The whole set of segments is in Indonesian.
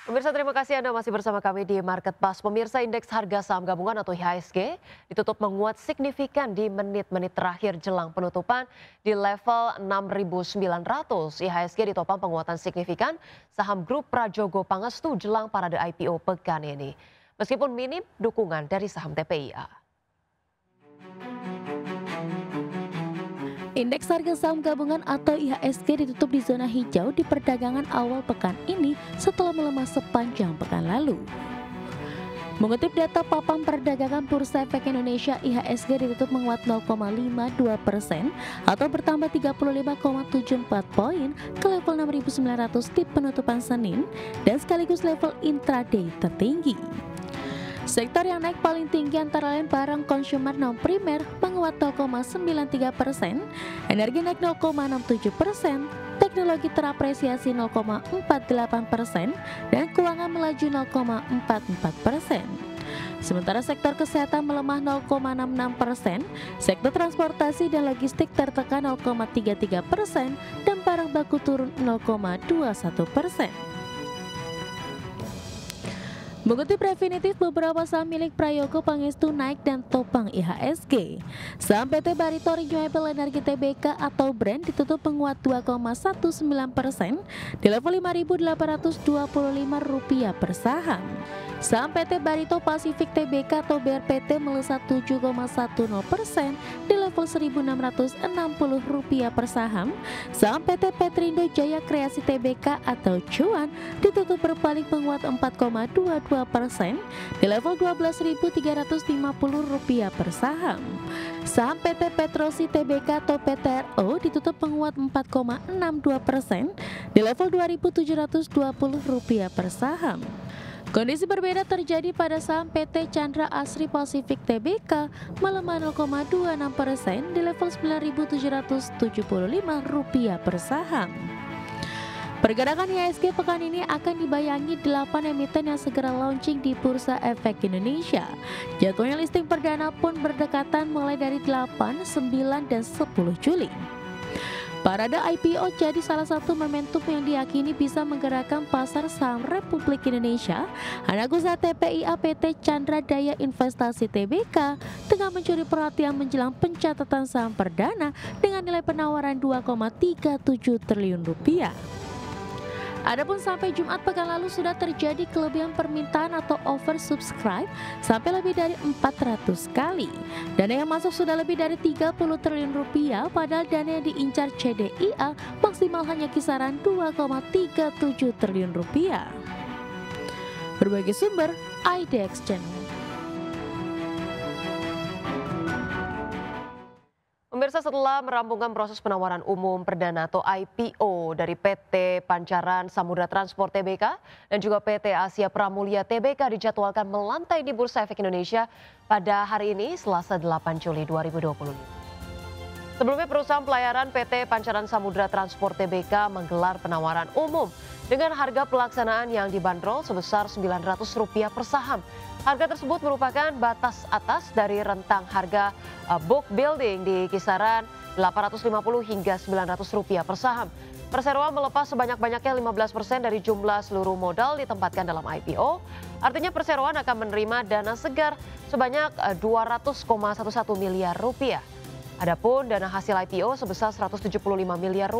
Pemirsa, terima kasih Anda masih bersama kami di Market Pass. Pemirsa, indeks harga saham gabungan atau IHSG ditutup menguat signifikan di menit-menit terakhir jelang penutupan di level 6.900. IHSG ditopang penguatan signifikan saham grup Prajogo Pangestu jelang parade IPO pekan ini. Meskipun minim dukungan dari saham TPIA. Indeks harga saham gabungan atau IHSG ditutup di zona hijau di perdagangan awal pekan ini setelah melemah sepanjang pekan lalu. Mengutip data papan perdagangan Bursa Efek Indonesia, IHSG ditutup menguat 0,52% atau bertambah 35,74 poin ke level 6.900 di penutupan Senin dan sekaligus level intraday tertinggi. Sektor yang naik paling tinggi antara lain barang konsumer non primer menguat 0,93%, energi naik 0,67%, teknologi terapresiasi 0,48%, dan keuangan melaju 0,44%. Sementara sektor kesehatan melemah 0,66%, sektor transportasi dan logistik tertekan 0,33%, dan barang baku turun 0,21%. Mengutip Refinitiv, beberapa saham milik Prajogo Pangestu naik dan topang IHSG. Saham PT Barito Renewable Energy Tbk atau Brand ditutup menguat 2,19% di level Rp5.825 per saham. Saham PT Barito Pacific Tbk atau BRPT melesat 7,10% di level Rp1.660 per saham. Saham PT Petrindo Jaya Kreasi Tbk atau Cuan ditutup berbalik menguat 4,22% di level Rp12.350 per saham. Saham PT Petrosi Tbk atau PTRO ditutup menguat 4,62% di level Rp2.720 per saham. Kondisi berbeda terjadi pada saham PT Chandra Asri Pacific Tbk melemah 0,26% di level Rp9.775 per saham. Pergerakan IHSG pekan ini akan dibayangi 8 emiten yang segera launching di Bursa Efek Indonesia. Jadwalnya listing perdana pun berdekatan mulai dari 8, 9, dan 10 Juli. Parade IPO jadi salah satu momentum yang diyakini bisa menggerakkan pasar saham Republik Indonesia. Anak usaha TPIA PT Chandra Daya Investasi Tbk tengah mencuri perhatian menjelang pencatatan saham perdana dengan nilai penawaran Rp2,37 triliun. Adapun sampai Jumat pekan lalu sudah terjadi kelebihan permintaan atau oversubscribe sampai lebih dari 400 kali. Dana yang masuk sudah lebih dari Rp30 triliun, padahal dana yang diincar CDIA maksimal hanya kisaran Rp2,37 triliun. Berbagai sumber, IDX Channel. Pemirsa, setelah merampungkan proses penawaran umum perdana atau IPO dari PT Pancaran Samudra Transport Tbk dan juga PT Asia Pramulia Tbk dijadwalkan melantai di Bursa Efek Indonesia pada hari ini, Selasa 8 Juli 2025. Sebelumnya perusahaan pelayaran PT Pancaran Samudra Transport Tbk menggelar penawaran umum dengan harga pelaksanaan yang dibanderol sebesar Rp900 per saham. Harga tersebut merupakan batas atas dari rentang harga book building di kisaran Rp850 hingga Rp900 per saham. Perseroan melepas sebanyak-banyaknya 15% dari jumlah seluruh modal ditempatkan dalam IPO. Artinya perseroan akan menerima dana segar sebanyak Rp200,11 miliar. Adapun dana hasil IPO sebesar Rp175 miliar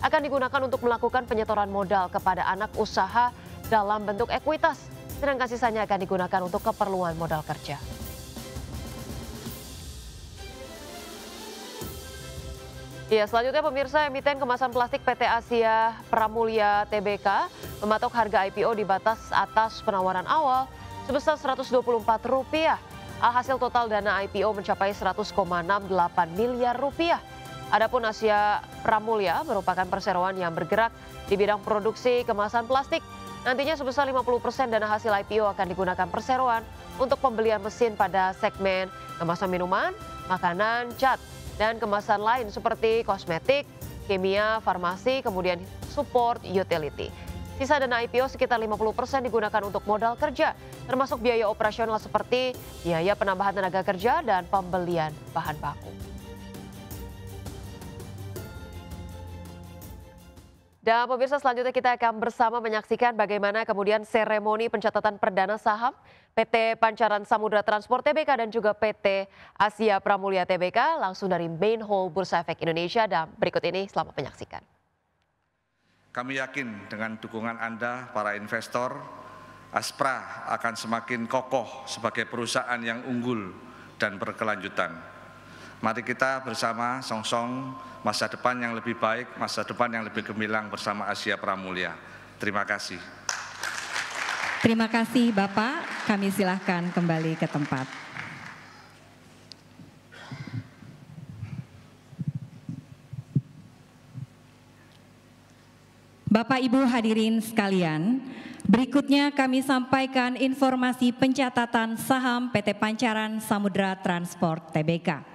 akan digunakan untuk melakukan penyetoran modal kepada anak usaha dalam bentuk ekuitas, sedangkan sisanya akan digunakan untuk keperluan modal kerja. Ya, selanjutnya pemirsa, emiten kemasan plastik PT Asia Pramulia Tbk mematok harga IPO di batas atas penawaran awal sebesar Rp124. Hasil total dana IPO mencapai Rp100,68 miliar. Adapun Asia Pramulia merupakan perseroan yang bergerak di bidang produksi kemasan plastik. Nantinya sebesar 50% dana hasil IPO akan digunakan perseroan untuk pembelian mesin pada segmen kemasan minuman, makanan, cat, dan kemasan lain seperti kosmetik, kimia, farmasi, kemudian support utility. Sisa dana IPO sekitar 50% digunakan untuk modal kerja, termasuk biaya operasional seperti biaya penambahan tenaga kerja dan pembelian bahan baku. Dan pemirsa selanjutnya kita akan bersama menyaksikan bagaimana kemudian seremoni pencatatan perdana saham PT Pancaran Samudra Transport Tbk dan juga PT Asia Pramulia Tbk langsung dari Main Hall Bursa Efek Indonesia dan berikut ini selamat menyaksikan. Kami yakin dengan dukungan Anda para investor, Aspra akan semakin kokoh sebagai perusahaan yang unggul dan berkelanjutan. Mari kita bersama song-song masa depan yang lebih baik, masa depan yang lebih gemilang bersama Asia Pramulia. Terima kasih. Terima kasih Bapak, kami silahkan kembali ke tempat. Bapak Ibu hadirin sekalian, berikutnya kami sampaikan informasi pencatatan saham PT Pancaran Samudra Transport Tbk.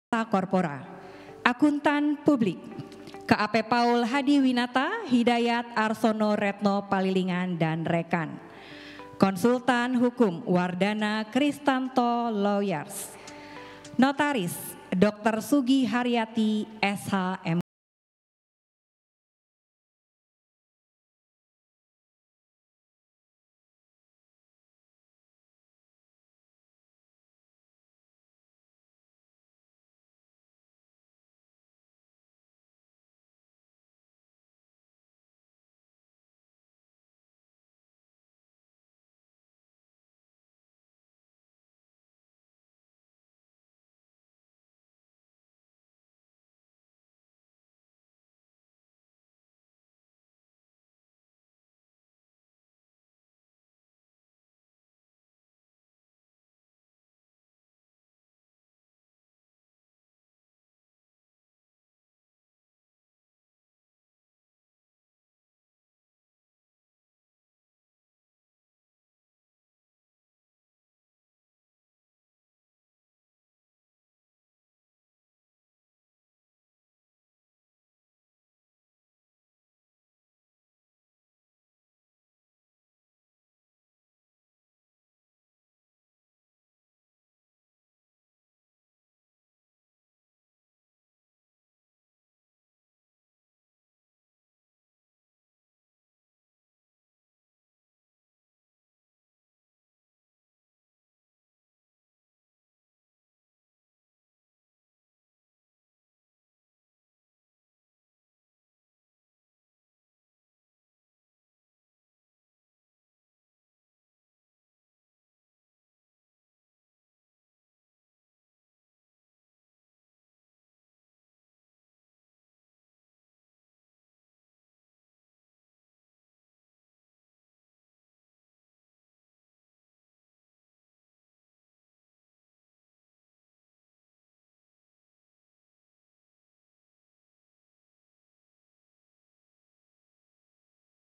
Korpora, Akuntan Publik, KAP Paul Hadi Winata, Hidayat Arsono Retno Palilingan dan rekan. Konsultan Hukum Wardana Kristanto Lawyers. Notaris Dr. Sugi Haryati SHM.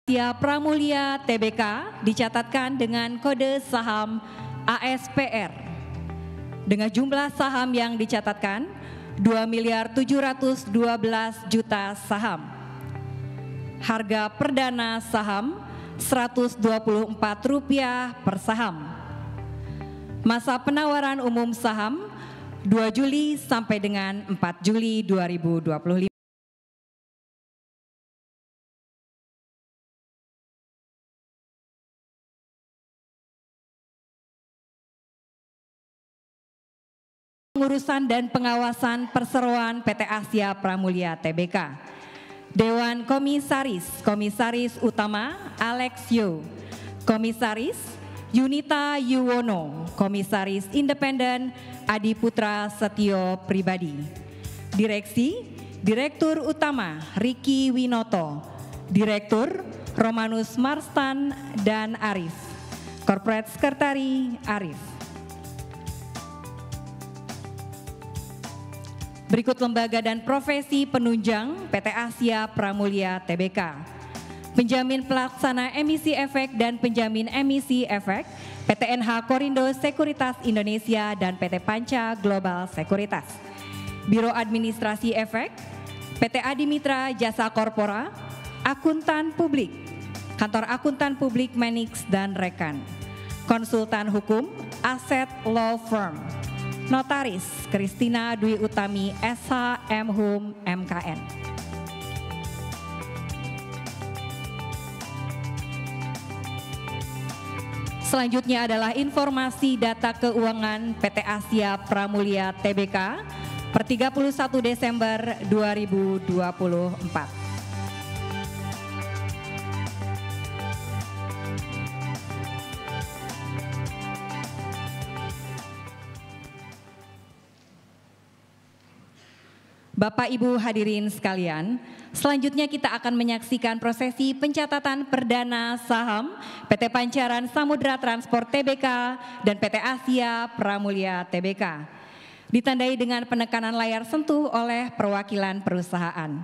Asia Pramulia Tbk dicatatkan dengan kode saham ASPR dengan jumlah saham yang dicatatkan 2.712.000.000 saham. Harga perdana saham Rp124 per saham. Masa penawaran umum saham 2 Juli sampai dengan 4 Juli 2025. Pengurusan dan pengawasan perseroan PT Asia Pramulia Tbk. Dewan Komisaris, Komisaris Utama Alex Yo, Komisaris Yunita Yuwono, Komisaris Independen Adi Putra Setio Pribadi. Direksi, Direktur Utama Riki Winoto, Direktur Romanus Marstan dan Arif, Corporate Sekretari Arif. Berikut lembaga dan profesi penunjang PT Asia Pramulia Tbk. Penjamin pelaksana emisi efek dan penjamin emisi efek PT NH Korindo Sekuritas Indonesia dan PT Panca Global Sekuritas. Biro Administrasi Efek PT Adimitra Jasa Korpora, Akuntan Publik, Kantor Akuntan Publik Manix dan Rekan. Konsultan Hukum Asset Law Firm. Notaris Kristina Dwi Utami SH M Hum MKN. Selanjutnya adalah informasi data keuangan PT Asia Pramulia Tbk per 31 Desember 2024. Bapak Ibu hadirin sekalian, selanjutnya kita akan menyaksikan prosesi pencatatan perdana saham PT Pancaran Samudra Transport Tbk dan PT Asia Pramulia Tbk. Ditandai dengan penekanan layar sentuh oleh perwakilan perusahaan.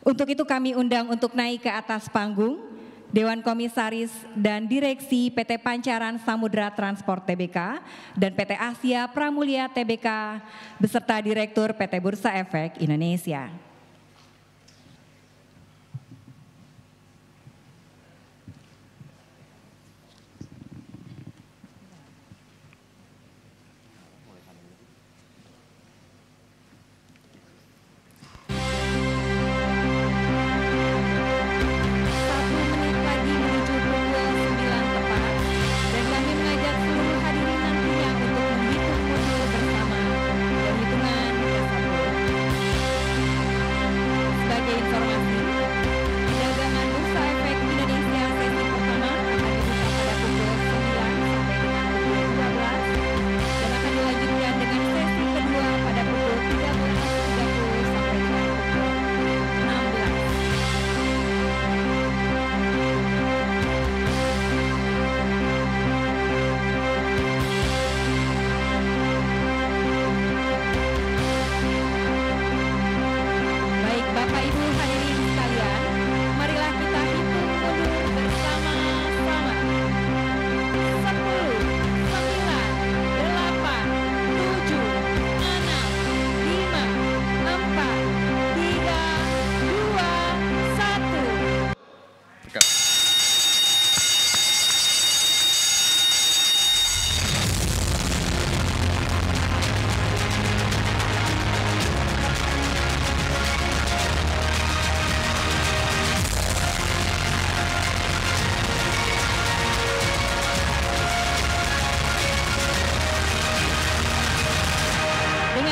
Untuk itu kami undang untuk naik ke atas panggung Dewan Komisaris dan Direksi PT Pancaran Samudra Transport Tbk dan PT Asia Pramulia Tbk beserta Direktur PT Bursa Efek Indonesia.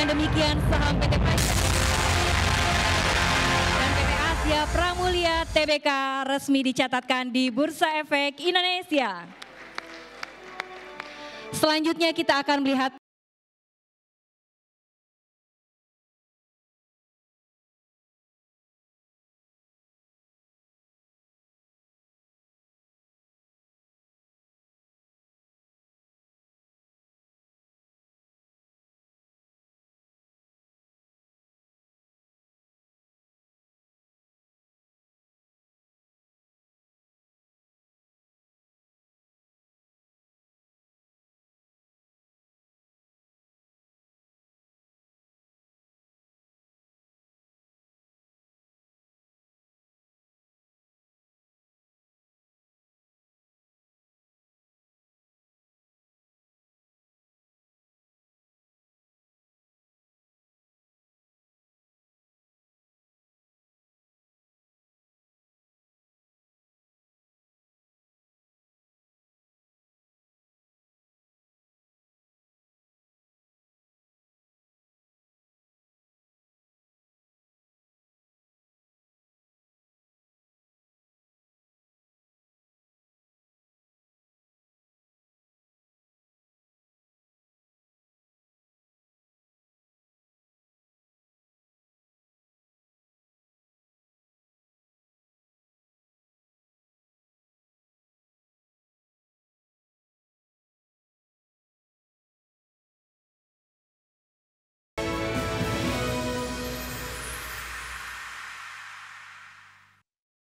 Demikian saham PT Pancaran dan PT Asia Pramulia Tbk resmi dicatatkan di Bursa Efek Indonesia. Selanjutnya kita akan melihat